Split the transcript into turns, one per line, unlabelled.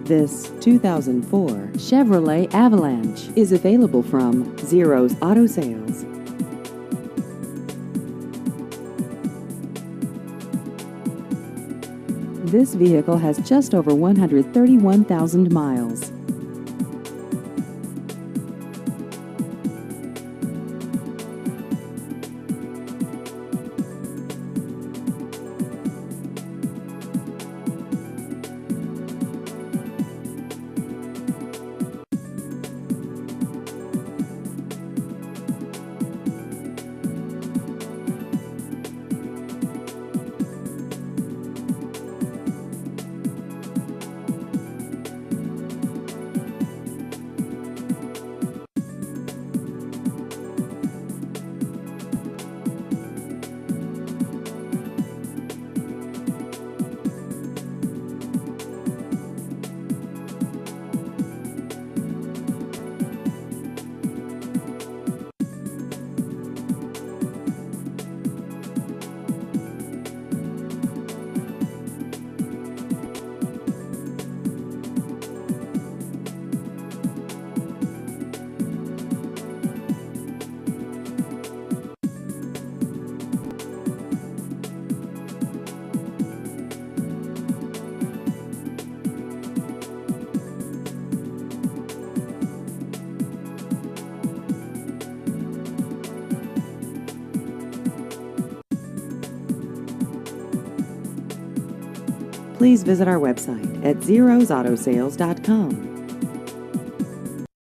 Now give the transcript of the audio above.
This 2004 Chevrolet Avalanche is available from Zero's Auto Sales. This vehicle has just over 131,000 miles. Please visit our website at zerosautosales.com.